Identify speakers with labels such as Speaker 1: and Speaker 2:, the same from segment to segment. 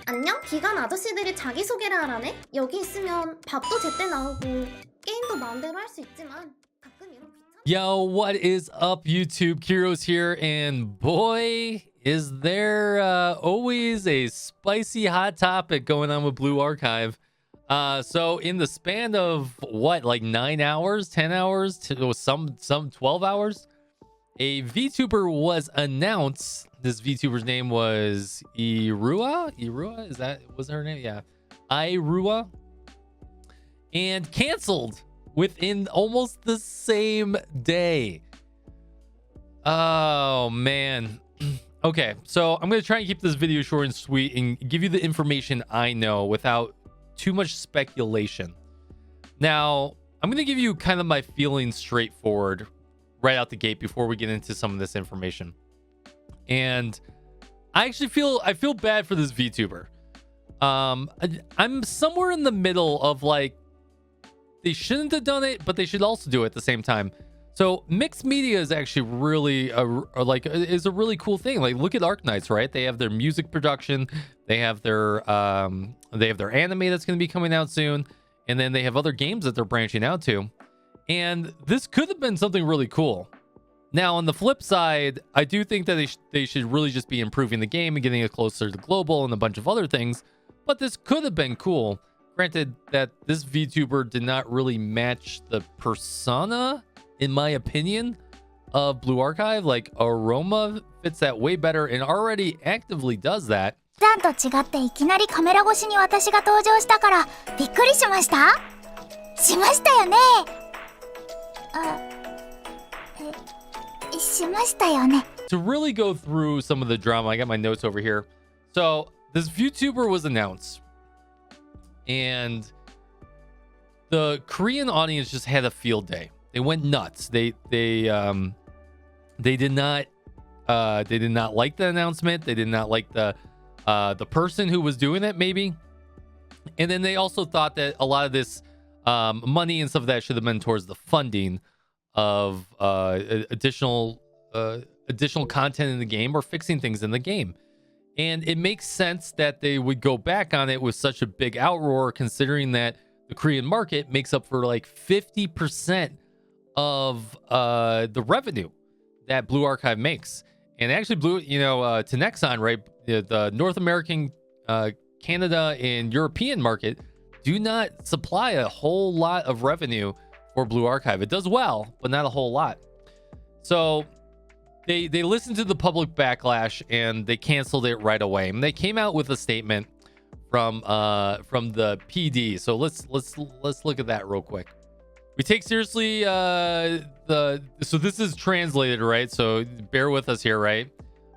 Speaker 1: 안녕? 기관 아저씨들이 자기소개를 하라네? 여기 있으면 밥도 제때 나오고 게임도 마음대로 할 수 있지만 가끔 이런 귀찮은...
Speaker 2: Yo, what is up, YouTube? Kyrios here, and boy, is there always a spicy hot topic going on with Blue Archive. So in the span of what, like 9 hours, 10 hours, to some 12 hours, a VTuber was announced. This VTuber's name was IRUA? Was her name? Yeah. IRUA. And canceled within almost the same day. Oh, man. Okay, so I'm going to try and keep this video short and sweet and give you the information I know without too much speculation. Now, I'm going to give you kind of my feelings straightforward right out the gate before we get into some of this information. And I actually feel bad for this VTuber. I'm somewhere in the middle of like, they shouldn't have done it, but they should also do it at the same time. So mixed media is actually really is a really cool thing. Like, look at Arknights, right? They have their music production, they have their anime that's going to be coming out soon, and then they have other games that they're branching out to. And this could have been something really cool. Now, on the flip side, I do think that they should really just be improving the game and getting it closer to global and a bunch of other things. But this could have been cool. Granted that this VTuber did not really match the persona, in my opinion, of Blue Archive. Like, Aroma fits that way better and already actively does that.
Speaker 3: 普段と違っていきなりカメラ越しに私が登場したからびっくりしました？しましたよね？しましたよね。
Speaker 2: To really go through some of the drama, I got my notes over here. So this VTuber was announced, and the Korean audience just had a field day. They went nuts. They did not like the announcement. They did not like the person who was doing it, maybe. And then they also thought that a lot of this money and stuff of that should have been towards the funding of additional content in the game or fixing things in the game. And it makes sense that they would go back on it with such a big outroar, considering that the Korean market makes up for like 50% of the revenue that Blue Archive makes. And actually, to Nexon, right, the North American, Canada, and European market do not supply a whole lot of revenue for Blue Archive. It does well, but not a whole lot. So they listened to the public backlash and they canceled it right away. And they came out with a statement from the PD. So let's look at that real quick. We take seriously so this is translated, right? So bear with us here, right?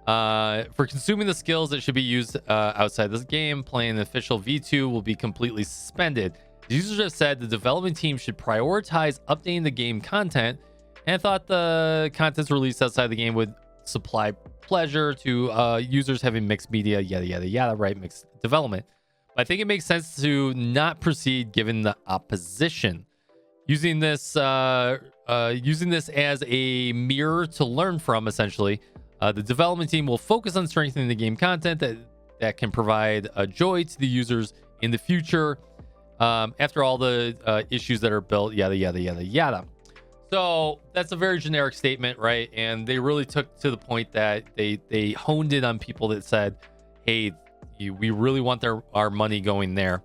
Speaker 2: For consuming the skills that should be used outside this game, playing an official V2 will be completely suspended. The users have said the development team should prioritize updating the game content, and I thought the contents released outside the game would supply pleasure to users having mixed media, yada yada yada, right? Mixed development. But I think it makes sense to not proceed given the opposition. Using this as a mirror to learn from, essentially, the development team will focus on strengthening the game content that can provide joy to the users in the future. After all the issues that are built, yada yada yada yada. So that's a very generic statement, right? And they really took to the point that they honed in on people that said, hey, we really want our money going there.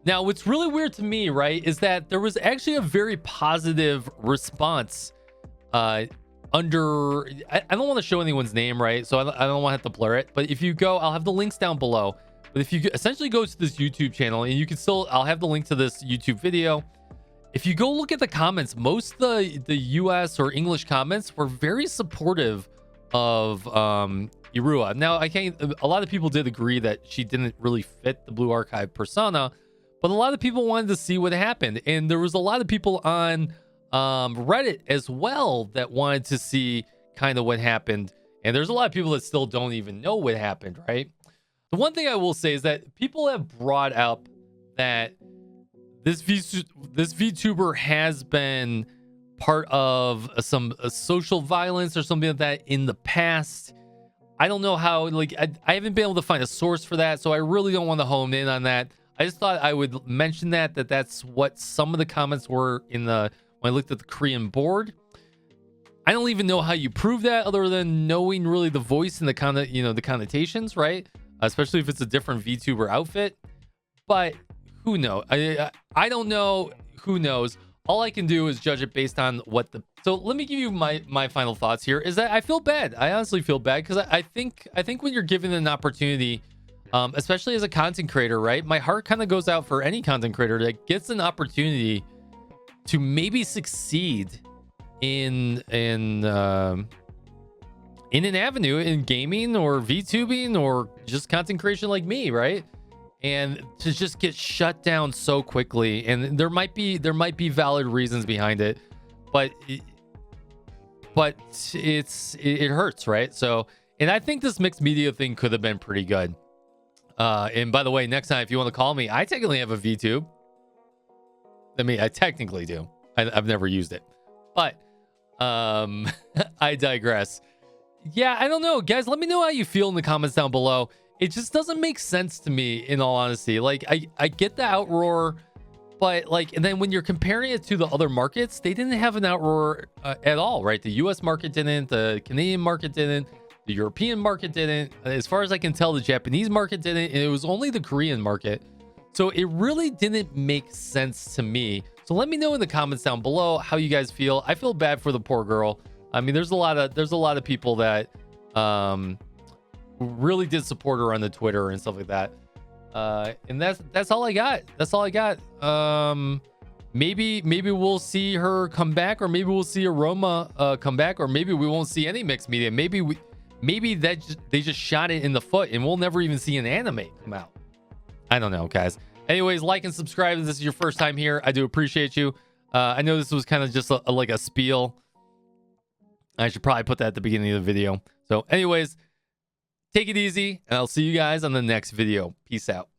Speaker 2: Now, what's really weird to me, right, is that there was actually a very positive response I don't want to show anyone's name, right? So I don't want to have to blur it. But if you go, I'll have the links down below. But if you essentially go to this YouTube channel, and you can still, I'll have the link to this YouTube video. If you go look at the comments, most of the US or English comments were very supportive of IRUA. Now, a lot of people did agree that she didn't really fit the Blue Archive persona, but a lot of people wanted to see what happened. And there was a lot of people on Reddit as well that wanted to see kind of what happened. And there's a lot of people that still don't even know what happened, right? The one thing I will say is that people have brought up that this VTuber has been part of some social violence or something like that in the past. I don't know how, like, I haven't been able to find a source for that, so I really don't want to hone in on that. I just thought I would mention that's what some of the comments were when I looked at the Korean board. I don't even know how you prove that other than knowing really the voice and the the connotations, right? Especially if it's a different VTuber outfit. But who knows? I don't know. Who knows? All I can do is judge it based on what the... So let me give you my final thoughts here. Is that I feel bad. I honestly feel bad because I think when you're given an opportunity, especially as a content creator, right? My heart kind of goes out for any content creator that gets an opportunity to maybe succeed in an avenue in gaming or VTubing or just content creation like me, right? And to just get shut down so quickly, and there might be valid reasons behind it, but it hurts, right? So, and I think this mixed media thing could have been pretty good. And by the way, next time if you want to call me, I technically have a VTube. I mean, I technically do. I've never used it, but I digress. Yeah, I don't know, guys. Let me know how you feel in the comments down below. It just doesn't make sense to me, in all honesty. Like, I get the outroar, but like, and then when you're comparing it to the other markets, they didn't have an outroar at all, right? The US market didn't, the Canadian market didn't, the European market didn't. As far as I can tell, the Japanese market didn't, and it was only the Korean market. So it really didn't make sense to me. So let me know in the comments down below how you guys feel. I feel bad for the poor girl. I mean, there's a lot of people that really did support her on the Twitter and stuff like that. And that's all I got. That's all I got. Maybe we'll see her come back, or maybe we'll see Aroma come back, or maybe we won't see any mixed media. Maybe they just shot it in the foot and we'll never even see an anime come out. I don't know, guys. Anyways, like and subscribe if this is your first time here. I do appreciate you. I know this was kind of just like a spiel. I should probably put that at the beginning of the video. So anyways, take it easy, and I'll see you guys on the next video. Peace out.